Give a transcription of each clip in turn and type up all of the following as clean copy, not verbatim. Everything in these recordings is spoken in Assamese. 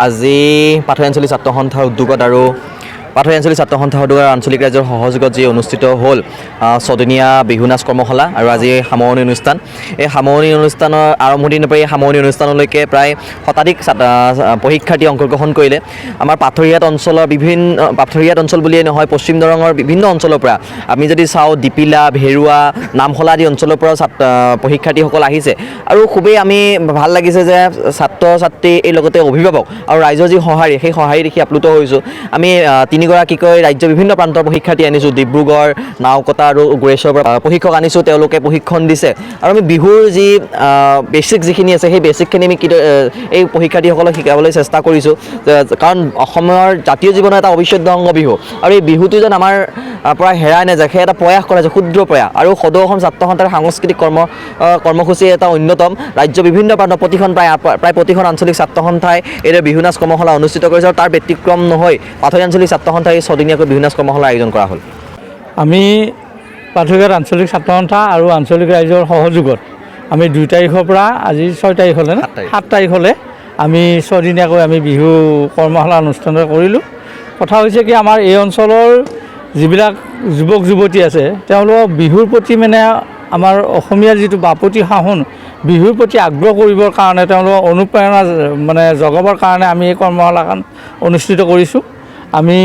আজি পাথৰ আঞ্চলিক ছাত্ৰ সন্থাৰ উদ্যোগত আৰু পাথৰ আঞ্চলিক ছাত্ৰ সন্থা উদ্যোগৰ আঞ্চলিক ৰাজ্যৰ সহযোগত যি অনুষ্ঠিত হ'ল ছদিনীয়া বিহু নাচ কৰ্মশালা আৰু আজি সামৰণি অনুষ্ঠান। এই সামৰণি অনুষ্ঠানৰ আৰম্ভণিৰ পৰা এই সামৰণি অনুষ্ঠানলৈকে প্ৰায় শতাধিক পৰীক্ষাৰ্থী অংশগ্ৰহণ কৰিলে। আমাৰ পাথৰিয়াত অঞ্চল বুলিয়েই নহয়, পশ্চিম দৰঙৰ বিভিন্ন অঞ্চলৰ পৰা আমি যদি চাওঁ ডিপিলা, ভেৰুৱা, নামখলা আদি অঞ্চলৰ পৰাও পৰীক্ষাৰ্থীসকল আহিছে আৰু খুবেই আমি ভাল লাগিছে যে ছাত্ৰ ছাত্ৰী এই লগতে অভিভাৱক আৰু ৰাইজৰ যি সঁহাৰি, সেই সঁহাৰি দেখি আপ্লুত হৈছোঁ। আমি তিনিগৰাকীকৈ ৰাজ্যৰ বিভিন্ন প্ৰান্তৰ প্ৰশিক্ষাৰ্থী আনিছোঁ, ডিব্ৰুগড়, নাওকটা আৰু গুৰেশ্বৰৰ পৰা প্ৰশিক্ষক আনিছোঁ, তেওঁলোকে প্ৰশিক্ষণ দিছে আৰু আমি বিহুৰ যি বেচিক যিখিনি আছে সেই বেচিকখিনি আমি এই প্ৰশিক্ষাৰ্থীসকলক শিকাবলৈ চেষ্টা কৰিছোঁ, কাৰণ অসমৰ জাতীয় জীৱনৰ এটা অবিচ্ছেদ্য অংগ বিহু আৰু এই বিহুটো যেন আমাৰ পৰা হেৰাই নাযায় সেই এটা প্ৰয়াস কৰা যায়, ক্ষুদ্ৰ প্ৰয়াস। আৰু সদৌ অসম ছাত্ৰ সন্থাৰ সাংস্কৃতিক কৰ্মসূচী এটা অন্যতম। ৰাজ্যৰ বিভিন্ন প্ৰান্তৰ প্ৰায় প্ৰতিখন আঞ্চলিক ছাত্ৰ সন্থাই এইদৰে বিহু নাচ কৰ্মশালা অনুষ্ঠিত কৰিছে আৰু তাৰ ব্যতিক্ৰম নহয় পাথৰ আঞ্চলিক ছাত্ৰ সন্থাই ছদিনীয়াকৈ বিহু নাচ কৰ্মশালাৰ আয়োজন কৰা হ'ল। আমি পাথৰঘাট আঞ্চলিক ছাত্ৰ সন্থা আৰু আঞ্চলিক ৰাইজৰ সহযোগত আমি 2 তাৰিখৰ পৰা আজি 6 তাৰিখলৈ 7 তাৰিখলৈ আমি ছদিনীয়াকৈ আমি বিহু কৰ্মশালা অনুষ্ঠান কৰিলোঁ। কথা হৈছে কি, আমাৰ এই অঞ্চলৰ যিবিলাক যুৱক যুৱতী আছে তেওঁলোকক বিহুৰ প্ৰতি মানে আমাৰ অসমীয়াৰ যিটো বাপতি সাহোন বিহুৰ প্ৰতি আগ্ৰহ কৰিবৰ কাৰণে, তেওঁলোকক অনুপ্ৰেৰণা মানে জগাবৰ কাৰণে আমি এই কৰ্মশালাখন অনুষ্ঠিত কৰিছোঁ। আমি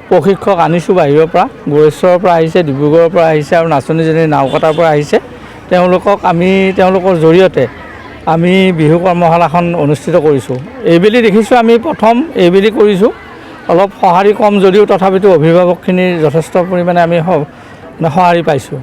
প্ৰশিক্ষক আনিছোঁ বাহিৰৰ পৰা, গুৰেশ্বৰৰ পৰা আহিছে, ডিব্ৰুগড়ৰ পৰা আহিছে আৰু নাচনীজনী নাওকটাৰ পৰা আহিছে। তেওঁলোকৰ জৰিয়তে আমি বিহু কৰ্মশালাখন অনুষ্ঠিত কৰিছোঁ। এইবেলি দেখিছোঁ আমি প্ৰথম এইবেলি কৰিছোঁ, অলপ সঁহাৰি কম যদিও তথাপিতো অভিভাৱকখিনিৰ যথেষ্ট পৰিমাণে আমি সঁহাৰি পাইছোঁ।